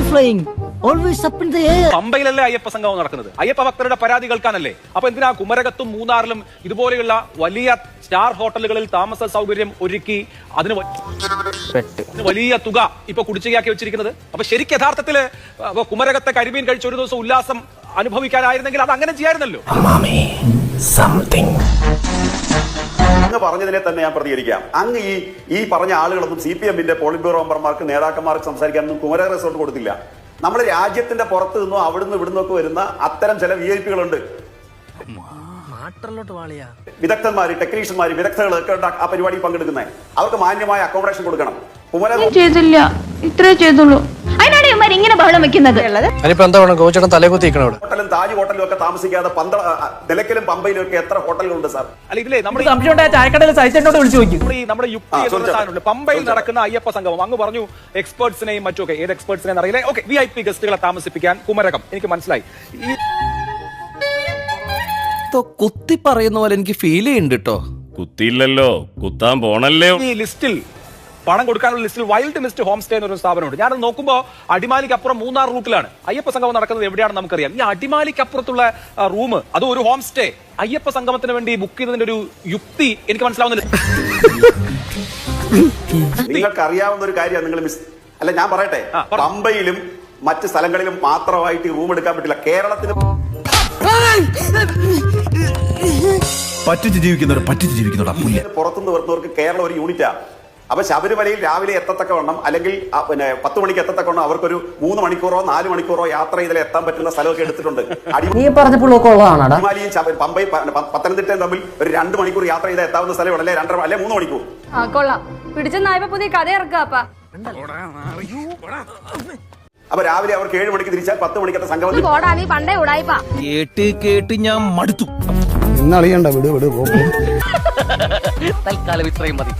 flying, always up in the air. പമ്പയിലല്ലേ Ayyappa സംഗമം നടക്കുന്നത്? അയ്യപ്പ ഭക്തരുടെ പരാതി കേൾക്കാനല്ലേ? അപ്പൊ എന്തിനാ കുമരകത്തും മൂന്നാറിലും ഇതുപോലെയുള്ള വലിയ സ്റ്റാർ ഹോട്ടലുകളിൽ താമസ സൗകര്യം ഒരുക്കി അതിന് വലിയ തുക ഇപ്പൊ കുടിശ്ശികയാക്കി വെച്ചിരിക്കുന്നത്? അപ്പൊ ശരിക്കും യഥാർത്ഥത്തില് കുമരകത്തെ കരിമീൻ കഴിച്ച് ഒരു ദിവസം ഉല്ലാസം അനുഭവിക്കാനായിരുന്നെങ്കിൽ അത് അങ്ങനെ ചെയ്യായിരുന്നല്ലോ. അങ്ങ് പറഞ്ഞതിനെ തന്നെ ഞാൻ പ്രതികരിക്കാം. അങ്ങ് ഈ പറഞ്ഞ ആളുകളൊന്നും CPM-ന്റെ പോളിറ്റ് ബ്യൂറോ മെമ്പർമാർക്ക് നേതാക്കന്മാർക്ക് സംസാരിക്കാനൊന്നും കുമരക റിസോർട്ട് കൊടുത്തില്ല. നമ്മുടെ രാജ്യത്തിന്റെ പുറത്ത് നിന്നോ അവിടുന്ന് ഇവിടുന്നൊക്കെ വരുന്ന അത്തരം ചില VIP-കളുണ്ട്, വിദഗ്ധന്മാര്, ടെക്നീഷ്യന്മാര്, വിദഗ്ധകളൊക്കെ ആ പരിപാടി പങ്കെടുക്കുന്നത്. അവർക്ക് മാന്യമായ അക്കോമഡേഷൻ കൊടുക്കണം. കുമരകം ചെയ്തില്ല, ഇത്രേ ചെയ്തുള്ളൂ. ഇങ്ങനെ ബഹളം വെക്കുന്നത് ഹോട്ടലും താജ് ഹോട്ടലും ഒക്കെ താമസിക്കാതെ നിലയ്ക്കലും പമ്പയിലും ഒക്കെ എത്ര ഹോട്ടലുകളുണ്ട് സാർ? അല്ല ഇതിലെ നമ്മുടെ യുക്തി പമ്പയിൽ നടക്കുന്ന അയ്യപ്പ സംഗമം അങ്ങ് പറഞ്ഞു എക്സ്പേർട്സിനെയും മറ്റൊക്കെ, ഏത് എക്സ്പേർട്സിനെയും അറിയില്ല. ഓക്കെ, VIP ഗസ്റ്റുകളെ താമസിപ്പിക്കാൻ കുമരകം, എനിക്ക് മനസ്സിലായി. കുത്തി പറയുന്ന പോലെ എനിക്ക് ഫീൽ ചെയ്യുന്നുണ്ട് കേട്ടോ. കുത്തിയില്ലല്ലോ, കുത്താൻ പോണല്ലേ. ഈ ലിസ്റ്റിൽ പണം കൊടുക്കാനുള്ള ലിസ്റ്റിൽ വൈൽഡ് മിസ്റ്റ് ഹോം സ്റ്റേ എന്നൊരു സ്ഥാപനമുണ്ട്. ഞാനത് നോക്കുമ്പോൾ അടിമാലിക്കപ്പുറം മൂന്നാർ റൂട്ടിലാണ് അയ്യപ്പ സംഗമം നടക്കുന്നത്. എവിടെയാണെന്ന് നമുക്കറിയാം. ഈ അടിമാലിക്കപ്പുറത്തുള്ള റൂം, അത് ഒരു ഹോം സ്റ്റേ അയ്യപ്പ സംഗമത്തിന് വേണ്ടി ബുക്ക് ചെയ്തതിന്റെ ഒരു യുക്തി എനിക്ക് മനസ്സിലാവുന്നില്ല. നിങ്ങൾക്ക് അറിയാവുന്ന ഒരു കാര്യം നിങ്ങൾ അല്ല, ഞാൻ പറയട്ടെ, പമ്പയിലും മറ്റ് സ്ഥലങ്ങളിലും മാത്രമായിട്ട് റൂം എടുക്കാൻ പറ്റില്ല. കേരളത്തിന് പുറത്തുനിന്ന് വരുന്നവർക്ക് കേരളം ഒരു യൂണിറ്റാ. അപ്പൊ ശബരിമലയിൽ രാവിലെ എത്തത്തക്കവണ്ണം, അല്ലെങ്കിൽ 10 മണിക്ക് എത്തത്തക്കവണ്ണം അവർക്കൊരു 3 മണിക്കൂറോ 4 മണിക്കൂറോ യാത്ര ചെയ്താൽ എത്താൻ പറ്റുന്ന സ്ഥലമൊക്കെ എടുത്തിട്ടുണ്ട്. അടിമാലിയും പമ്പയും പത്തനംതിട്ടയും തമ്മിൽ ഒരു 2 മണിക്കൂർ യാത്ര ചെയ്താൽ എത്താവുന്ന സ്ഥലം അല്ലേ 2 അല്ലെ 3 മണിക്കൂർ. പിടിച്ച നായപ്പ പുതിയ കഥ ഇറക്കാപ്പാ. അപ്പൊ രാവിലെ അവർക്ക് 7 മണിക്ക് തിരിച്ചാൽ 10 മണിക്കത്തെ സംഗമം. കേട്ട് ഞാൻ മടുത്തു. ഇന്നറിയണ്ട, വിട്. തൽക്കാലം ഇത്രയും മതി.